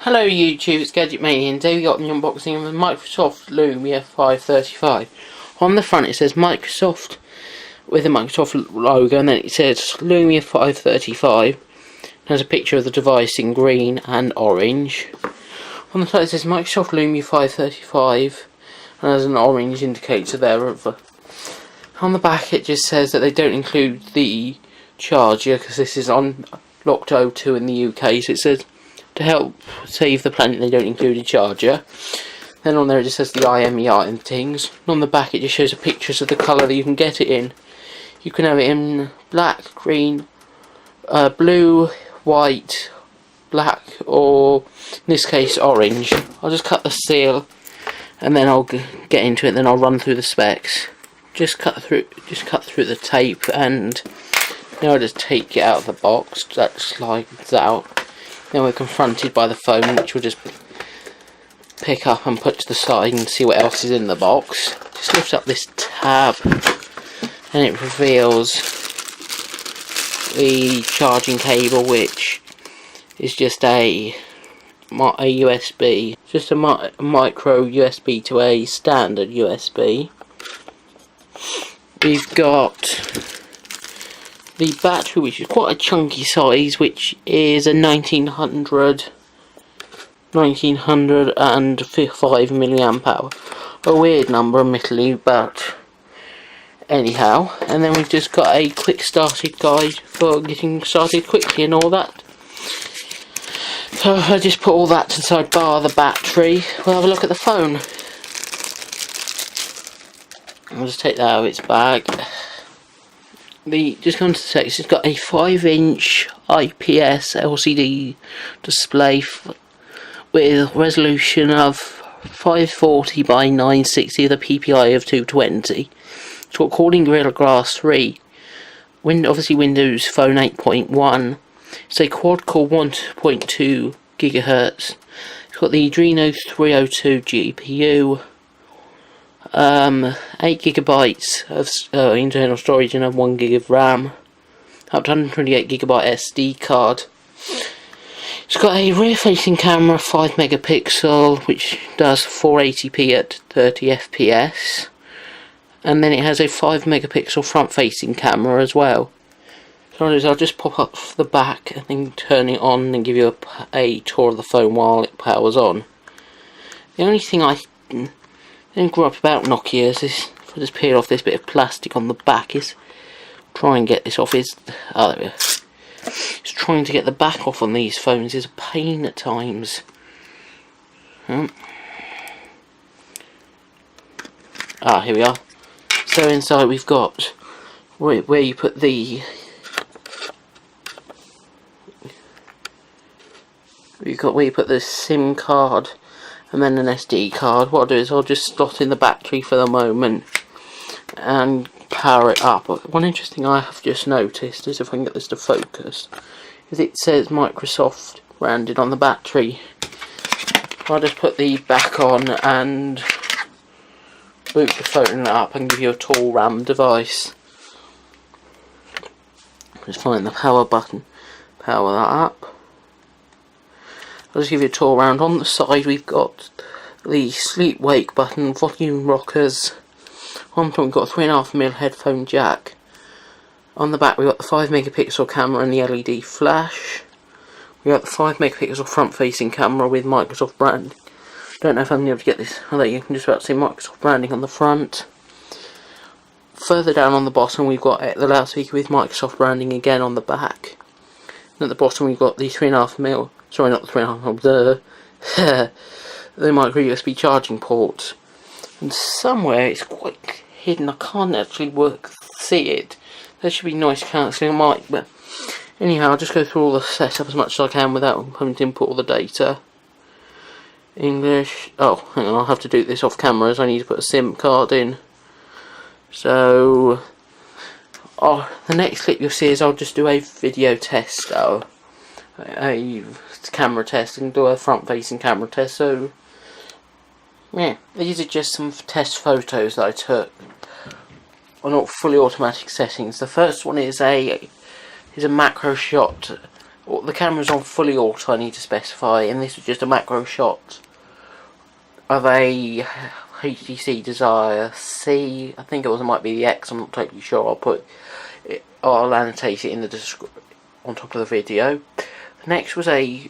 Hello YouTube, it's gadgetmainia, and today we got the unboxing of the Microsoft Lumia 535. On the front it says Microsoft with the Microsoft logo, and then it says Lumia 535. There's a picture of the device in green and orange. On the side it says Microsoft Lumia 535, and there's an orange indicator there. On the back it just says that they don't include the charger because this is on locked O2 in the UK, so it says to help save the planet they don't include a charger. Then on there it just says the IMEI and things. And on the back it just shows pictures of the colour that you can get it in. You can have it in black, green, blue, white, black, or in this case orange. I'll just cut the seal and then I'll get into it, then I'll run through the specs. Just cut through the tape, and now I'll just take it out of the box. That slides out. Then we're confronted by the phone, which we'll just pick up and put to the side and see what else is in the box. Just lift up this tab and it reveals the charging cable, which is just a USB, just a micro USB to a standard USB. We've got the battery, which is quite a chunky size, which is a 1905 milliamp hour. A weird number, admittedly, but anyhow. And then we've just got a quick started guide for getting started quickly and all that. So I just put all that to the side, bar the battery. We'll have a look at the phone. I'll just take that out of its bag. Just going to the text, it's got a 5-inch IPS LCD display with resolution of 540 by 960 with a PPI of 220. It's got Corning Gorilla Glass 3, obviously Windows Phone 8.1. It's a quad-core 1.2 GHz. It's got the Adreno 302 GPU. 8GB of internal storage and 1GB of RAM, up to 128GB SD card. It's got a rear facing camera, 5 megapixel, which does 480p at 30 FPS, and then it has a 5 megapixel front facing camera as well. So I'll just pop up the back and then turn it on and give you a tour of the phone while it powers on. The only thing I didn't grow up about Nokia's is, if I just peel off this bit of plastic on the back, is try and get this off, there we go. It's trying to get the back off on these phones is a pain at times. Here we are. So inside we've got where you put the SIM card and then an SD card. What I'll do is I'll just slot in the battery for the moment and power it up. One interesting I have just noticed is, if I can get this to focus, is it says Microsoft branded on the battery. I'll just put the back on and boot the phone up and give you a tall RAM device. Just find the power button, power that up. I'll just give you a tour around. On the side we've got the sleep wake button, volume rockers. On top we've got a 3.5mm headphone jack. On the back we've got the 5 megapixel camera and the LED flash. We've got the 5 megapixel front facing camera with Microsoft branding. Don't know if I'm able to get this. Oh, there you can just about see Microsoft branding on the front. Further down on the bottom we've got the loudspeaker with Microsoft branding again on the back. And at the bottom we've got the 3.5mm. Sorry, not the 3.5mm, the micro USB charging port. And somewhere it's quite hidden, I can't actually see it. There should be noise cancelling mic, but anyhow, I'll just go through all the setup as much as I can without having to input all the data. English, oh, hang on, I'll have to do this off camera as I need to put a SIM card in. So, the next clip you'll see is I'll just do a video test, a camera test, and do a front facing camera test. So yeah, these are just some test photos that I took on fully automatic settings. The first one is a macro shot the camera's on fully auto, I need to specify, and this was just a macro shot of a HTC Desire C. I think it might be the X, I'm not totally sure. I'll annotate it in the on top of the video. Next was the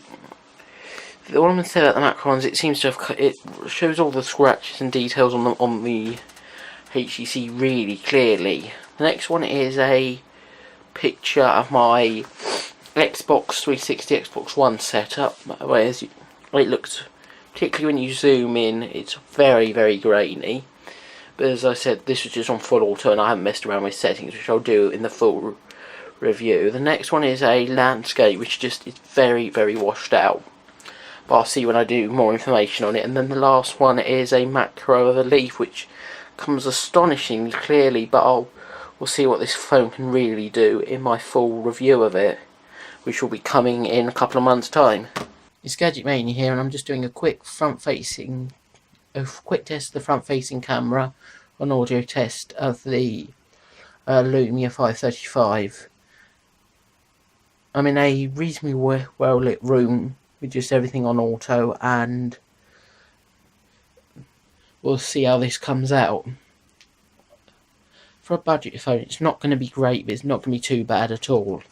one I'm going to say about the macro ones, it seems to have, it shows all the scratches and details on the HTC really clearly. The next one is a picture of my Xbox 360 Xbox One setup, whereas it looks, particularly when you zoom in, it's very, very grainy. But as I said, this was just on full auto and I haven't messed around with settings, which I'll do in the full review. The next one is a landscape, which just is very, very washed out, but I'll see when I do more information on it. And then the last one is a macro of a leaf, which comes astonishingly clearly, but we'll see what this phone can really do in my full review of it, which will be coming in a couple of months' time. It's Gadgetmainia here, and I'm just doing a quick test of the front-facing camera, an audio test of the Lumia 535. I'm in a reasonably well-lit room with just everything on auto, and we'll see how this comes out. For a budget phone, it's not going to be great, but it's not going to be too bad at all.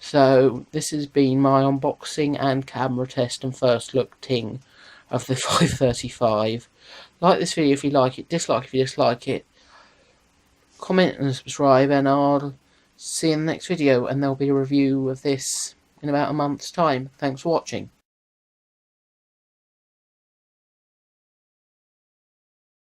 So this has been my unboxing and camera test and first look ting of the 535. Like this video if you like it, dislike if you dislike it, comment and subscribe, and I'll see you in the next video, and there'll be a review of this in about a month's time. Thanks for watching.